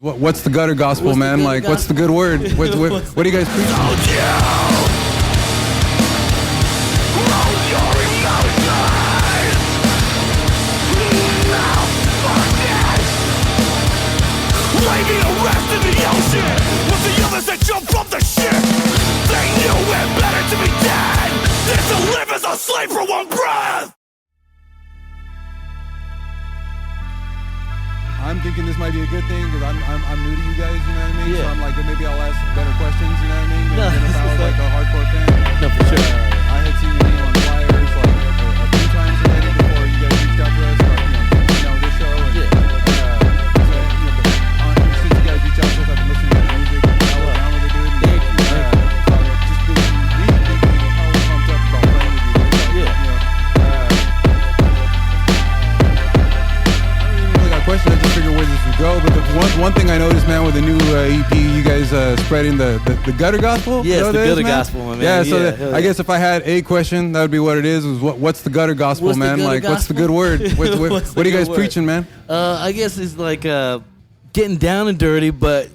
What's the gutter gospel, man? Like, what's the good word? What do you guys preach? Lady arrested in the ocean with the others that jumped from the ship. They knew it better to be dead than to live as a slave for one breath. I'm thinking this might be a good thing because I'm new to you guys, you know what I mean? Yeah. So I'm like, maybe I'll ask better questions, you know what I mean? No, Than if I was like a hardcore fan. No, for sure. I had seen your name on flyers like a few times already before you guys reached out to us, like, this show. And, Yeah. Since you guys reached out to us, I've been listening to the music. I was down with it, dude. Thank you. Just been really how pumped up about playing with you, dude. Like, Yeah. I don't even really got a question. I just figured where this would go. But the one thing I noticed, man, with the new EP, you guys spreading the gutter gospel. Yes, You know the what it is, gutter man? gospel, my man. Yeah. So Yeah, I guess if I had a question, that would be what it is. What's the gutter gospel, What's the man? gutter Like, what's the gospel? good word? What What's are the you guys good word? preaching, man? I guess it's like getting down and dirty, but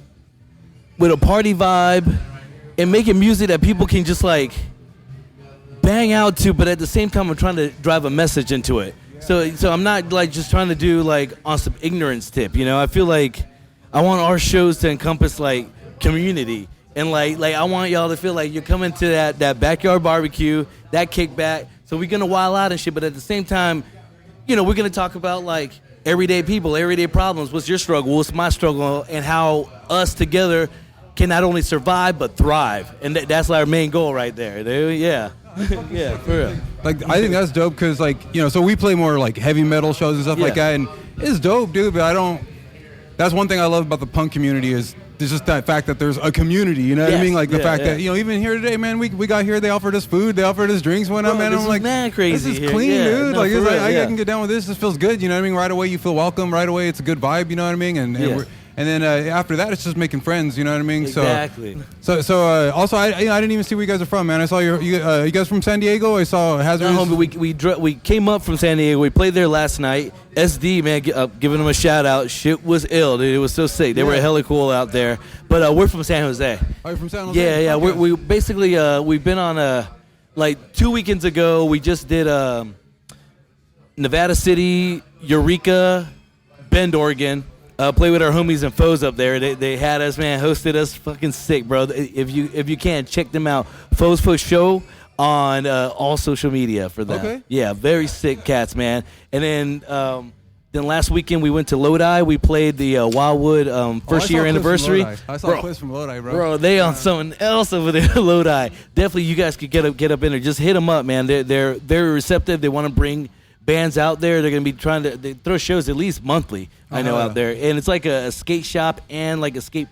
with a party vibe and making music that people can just like bang out to, but at the same time I'm trying to drive a message into it. So I'm not like just trying to do like on some ignorance tip, you know. I feel like I want our shows to encompass like community and like I want y'all to feel like you're coming to that backyard barbecue, that kickback. So we're gonna wild out and shit, but at the same time, you know, we're gonna talk about like everyday people, everyday problems. What's your struggle? What's my struggle? And how us together can not only survive but thrive. And that's our main goal right there, dude. Yeah. Yeah, for real. Like, I think that's dope because, like, so we play more like heavy metal shows and stuff like Yeah. that, and it's dope, dude. But that's one thing I love about the punk community is there's just that fact that there's a community. You know what I Yes, mean? Like the yeah, fact yeah. that even here today, man, we got here. They offered us food. They offered us drinks. When Bro, I'm this is like, mad crazy this is here. clean, Yeah, dude. no, Like, for it's like real, I yeah. can get down with this. This feels good. You know what I mean? Right away, you feel welcome. Right away, it's a good vibe. You know what I mean? And then after that, it's just making friends. You know what I mean? Exactly. So also, I didn't even see where you guys are from, man. I saw you guys from San Diego. I saw Hazardous. No, homie, we came up from San Diego. We played there last night. SD, man, giving them a shout out. Shit was ill, dude. It was so sick. They were hella cool out there. But we're from San Jose. Oh, you're from San Jose? Yeah. Okay. We basically we've been on like 2 weekends ago. We just did Nevada City, Eureka, Bend, Oregon. Play with our homies and foes up there. They had us, man, hosted us, fucking sick, bro. If you can, check them out. Foes for Show on all social media for them. Okay. Yeah, very sick cats, man. And then last weekend we went to Lodi. We played the Wildwood first year anniversary. I saw clips from Lodi, bro. Bro, they on something else over there, Lodi. Definitely, you guys could get up in there. Just hit them up, man. They're very receptive. They want to bring bands out there. They're gonna be trying to they throw shows at least monthly. I know out there, and it's like a skate shop and like a skate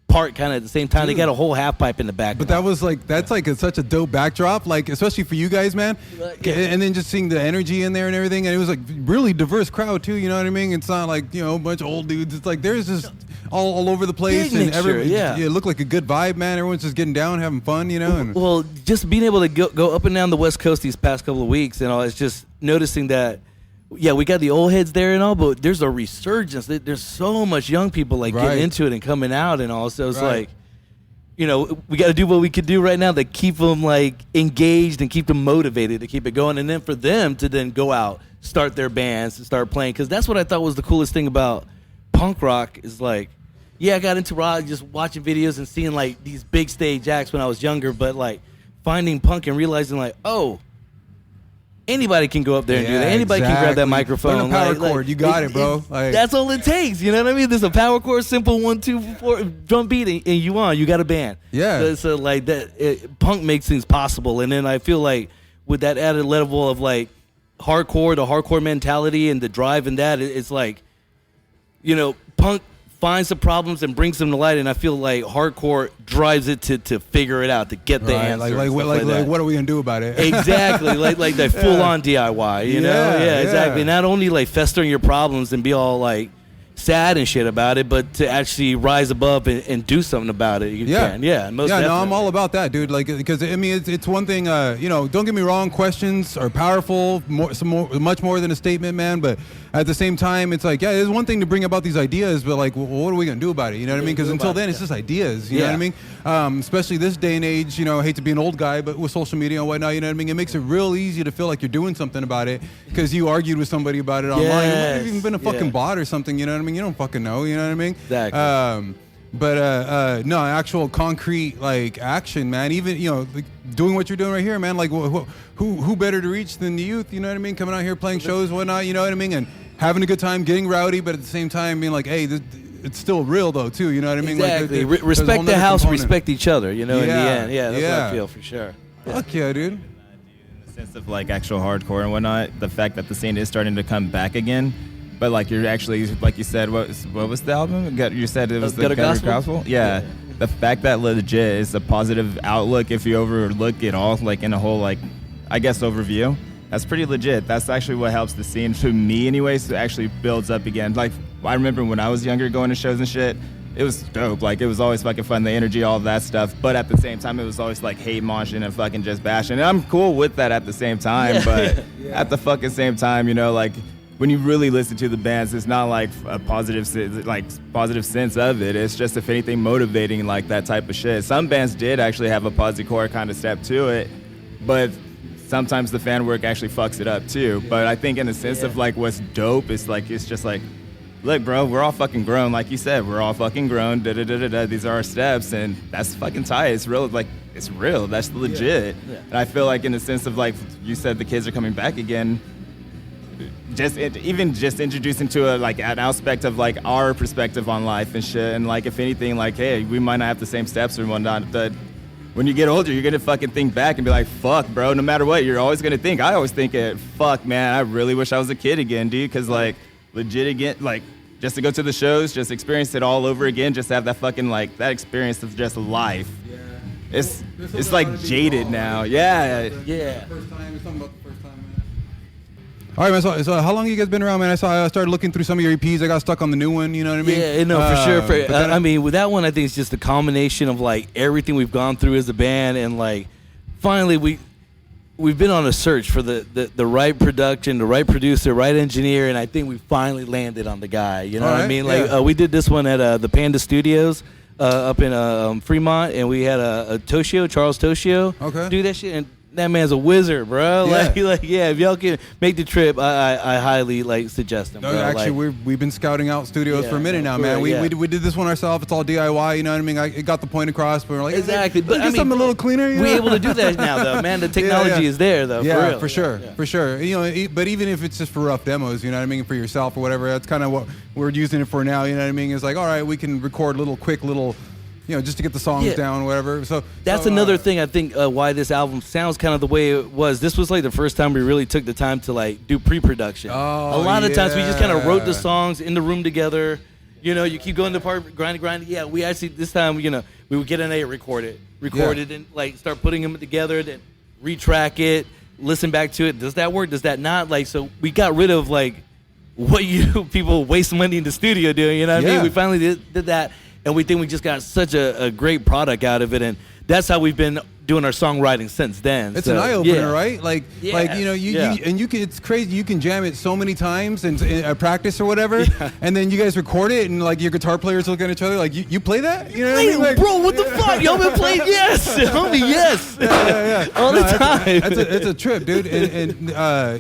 park kind of at the same time. Dude. They got a whole half pipe in the back. But that's such a dope backdrop, like especially for you guys, man. Yeah. And then just seeing the energy in there and everything, and it was like really diverse crowd too. You know what I mean? It's not like a bunch of old dudes. It's like there's just all over the place, Big and mixture, yeah. It looked like a good vibe, man. Everyone's just getting down, having fun, And Well, just being able to go up and down the West Coast these past couple of weeks, and all, it's just noticing that. Yeah, we got the old heads there and all, but there's a resurgence. There's so much young people getting into it and coming out and all. So it's like, we got to do what we could do right now to keep them engaged and keep them motivated to keep it going, and then for them to then go out, start their bands, and start playing. Because that's what I thought was the coolest thing about punk rock is I got into rock just watching videos and seeing these big stage acts when I was younger, but finding punk and realizing anybody can go up there and do that. Anybody can grab that microphone. Learn a power chord. You got it, bro. That's all it takes. You know what I mean? There's a power chord, simple 1, 2, 4 drum beat, and you got a band. Yeah. So that punk makes things possible, and then I feel like with that added level of hardcore, the hardcore mentality and the drive and that, it's punk finds the problems and brings them to light, and I feel like hardcore drives it to figure it out, to get the answer. What are we gonna do about it? Exactly, like that full on DIY, you know? Yeah, exactly. Not only festering your problems and be all sad and shit about it, but to actually rise above and do something about it. You can. Yeah, most definitely. No, I'm all about that, dude. Because I mean, it's one thing. Don't get me wrong. Questions are powerful, much more than a statement, man. But at the same time, it's like, yeah, it's one thing to bring about these ideas, but like, well, what are we gonna do about it? You know what I mean? Because until then, it's just ideas. You know what I mean? Especially this day and age. You know, I hate to be an old guy, but with social media and whatnot, you know what I mean? It makes it real easy to feel like you're doing something about it because you argued with somebody about it online. It might have even been a fucking bot or something. You know what I mean? You don't fucking know. You know what I mean? Exactly. But no, actual concrete like action, man. Even like, doing what you're doing right here, man. Like who better to reach than the youth? You know what I mean? Coming out here playing shows, whatnot. You know what I mean? And having a good time, getting rowdy, but at the same time being like, hey, it's still real though too. You know what I mean? Exactly. Like, respect the house, respect each other. You know, in the Yeah. end, that's what I feel for sure. Fuck yeah, dude. In the sense of like actual hardcore and whatnot, the fact that the scene is starting to come back again. But like you're actually, like you said, what was the album? You said it was the Gutter Gospel? Yeah. The fact that legit is a positive outlook if you overlook it all, like in a whole, like, I guess, overview. That's pretty legit. That's actually what helps the scene, to me anyways, it actually builds up again. Like, I remember when I was younger going to shows and shit, it was dope. Like, it was always fucking fun, the energy, all of that stuff. But at the same time, it was always like hate moshing and fucking just bashing. And I'm cool with that at the same time, but at the fucking same time, you know, like, when you really listen to the bands, it's not like a positive sense of it. It's just, if anything, motivating, like that type of shit. Some bands did actually have a posi-core kind of step to it, but sometimes the fan work actually fucks it up too. But I think in the sense of like what's dope, it's just like, look, bro, we're all fucking grown. Like you said, we're all fucking grown. These are our steps, and that's fucking tight. It's real. Like, it's real. That's legit. And I feel like in the sense of like you said, the kids are coming back again. Just introducing to like an aspect of like our perspective on life and shit, and like if anything, like, hey, we might not have the same steps or whatnot, but when you get older, you're gonna fucking think back and be like, fuck, bro, no matter what, you're always gonna think. I always think it, fuck, man, I really wish I was a kid again, dude, because like legit again, like just to go to the shows, just experience it all over again, just have that fucking like that experience of just life. It's like jaded now. Yeah. First time, it's something about the first time, man. All right, man. So how long have you guys been around, man? I started looking through some of your EPs. I got stuck on the new one. You know what I mean? Yeah, no, for sure. I mean, with that one, I think it's just a combination of like everything we've gone through as a band, and like finally we've been on a search for the right production, the right producer, right engineer, and I think we finally landed on the guy. You know what I mean? Like we did this one at the Panda Studios up in Fremont, and we had a Charles Toshio, do that shit. And that man's a wizard, bro. Like, if y'all can make the trip, I highly like suggest him. No, bro. actually, we've been scouting out studios for a minute now, man. We did this one ourselves. It's all DIY. You know what I mean? It got the point across, but we're like, exactly. But I mean, something a little cleaner. We're able to do that now, though, man. The technology is there, though. Yeah, for real. For sure. You know, but even if it's just for rough demos, you know what I mean, for yourself or whatever, that's kind of what we're using it for now. You know what I mean? It's like, all right, we can record quick little. You know, just to get the songs down, whatever. So that's another thing I think why this album sounds kind of the way it was. This was like the first time we really took the time to like do pre-production. Oh, a lot of times we just kind of wrote the songs in the room together. You know, you keep going to part, grind. Yeah, we actually this time, you know, we would get an A, record it, and like start putting them together, then retrack it, listen back to it. Does that work? Does that not? Like, so we got rid of like what you people waste money in the studio doing. You know what I mean? We finally did that. And we think we just got such a great product out of it, and that's how we've been doing our songwriting since then. It's an eye opener, right? Like you know, you can. It's crazy. You can jam it so many times and practice or whatever, and then you guys record it, and like your guitar players look at each other like, you play that? You know what I mean? Like, bro, what the fuck? Y'all been playing? Yes, homie, yes. All the time. It's a trip, dude. And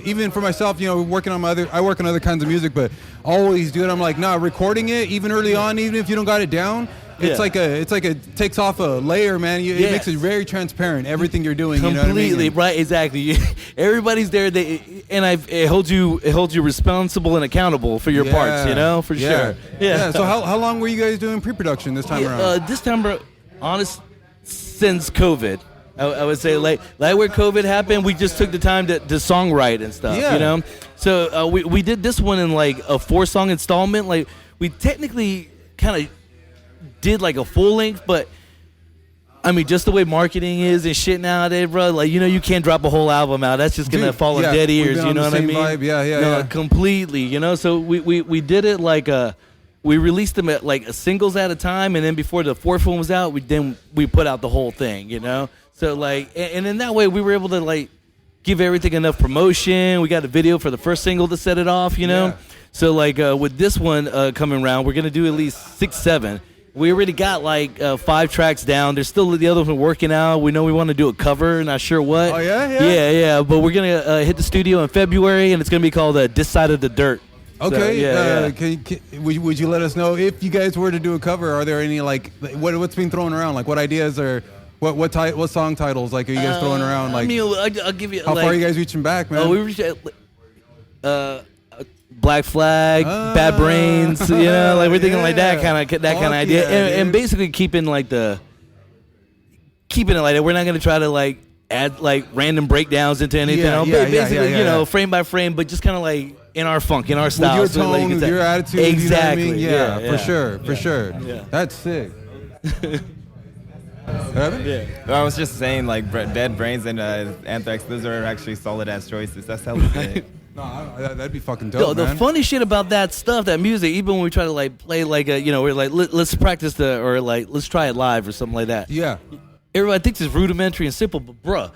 even for myself, you know, I work on other kinds of music, but always, dude, I'm like, nah, recording it even early on, even if you don't got it down. It's like it takes off a layer, man. It makes it very transparent. Everything you're doing, completely, you know what I mean? Right? Exactly. Everybody's there. It holds you responsible and accountable for your parts. You know, for sure. Yeah. So how long were you guys doing pre-production this time around? This time, honest, since COVID. I would say like where COVID happened, we just took the time to songwrite and stuff. You know. So we did this one in like a 4-song installment. Like we technically kind of did like a full length, but I mean, just the way marketing is and shit nowadays, bro. Like, you know, you can't drop a whole album out. That's just gonna fall on dead ears. You know what I mean? Vibe. Yeah. Completely. You know, so we did it like we released them at like singles at a time, and then before the 4th one was out, we put out the whole thing. You know, so like, and in that way, we were able to like give everything enough promotion. We got a video for the first single to set it off, you know? Yeah. So, like, with this one coming around, we're going to do at least 6, 7. We already got, like, 5 tracks down. There's still the other one working out. We know we want to do a cover, not sure what. Oh, yeah? Yeah. But we're going to hit the studio in February, and it's going to be called This Side of the Dirt. Okay. So, Would you let us know if you guys were to do a cover? Are there any like what's being thrown around? Like what ideas or what song titles like are you guys throwing around? Like I'll give you. how far are you guys reaching back, man? Oh, we reached Black Flag, Bad Brains. You know, like we're thinking like that kind of idea, and basically keeping it like that. We're not gonna try to like add like random breakdowns into anything else. Basically, you know, frame by frame, but just kind of like in our funk, in our style. With your tone, with your attitude. Exactly. You know what I mean? Yeah, for sure. Yeah. That's sick. I was just saying, like, Dead Brains and Anthrax, those are actually solid-ass choices. That's hella sick. No, that'd be fucking dope, The funny shit about that stuff, that music, even when we try to, like, play, like, we're like, let's practice let's try it live or something like that. Yeah. Everybody thinks it's rudimentary and simple, but, bruh,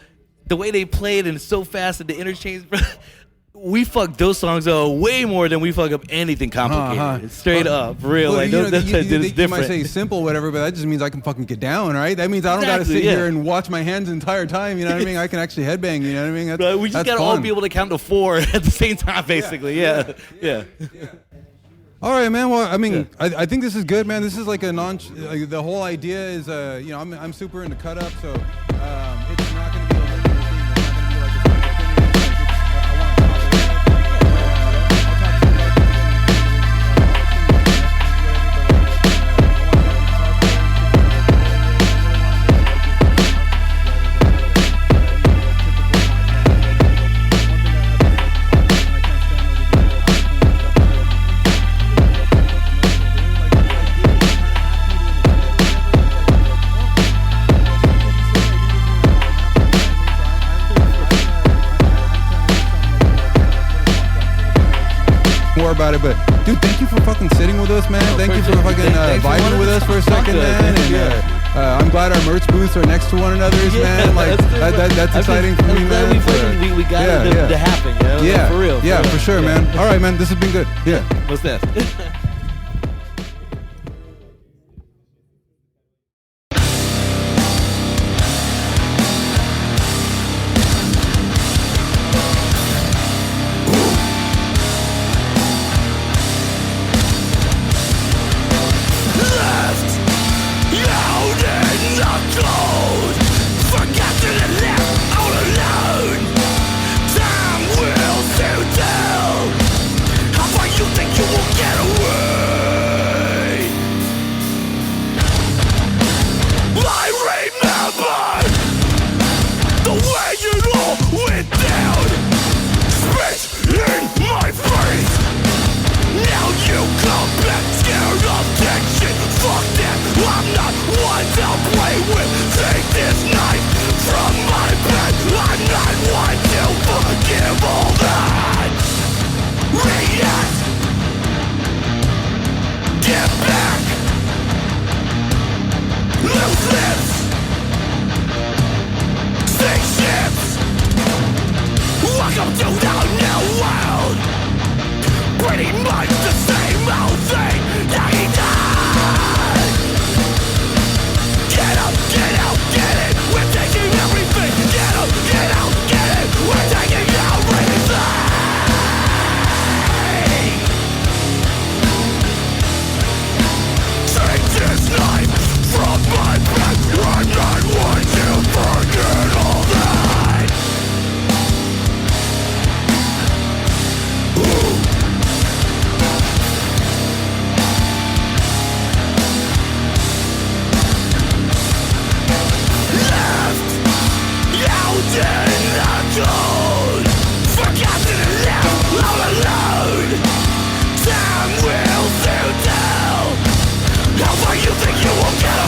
the way they play it and it's so fast and the interchange, bruh, we fuck those songs up way more than we fuck up anything complicated. Straight up, real. Like, that's different. You might say simple, whatever, but that just means I can fucking get down, right? That means I don't got to sit here and watch my hands the entire time. You know what I mean? I can actually headbang. You know what I mean? Right, we just gotta all be able to count to 4 at the same time, basically. Yeah. All right, man. Well, I mean, I think this is good, man. This is like the whole idea is, I'm super into cut up, so it's not going to be a linear thing. About it, but dude, thank you for fucking sitting with us, man. Thank you for fucking vibing with us for a second, man. And I'm glad our merch booths are next to one another's, man. Like that's exciting for me, man. We got it to happen, you know? Yeah, for real. For sure, man. All right, man. This has been good. Yeah. What's that? How far you think you will get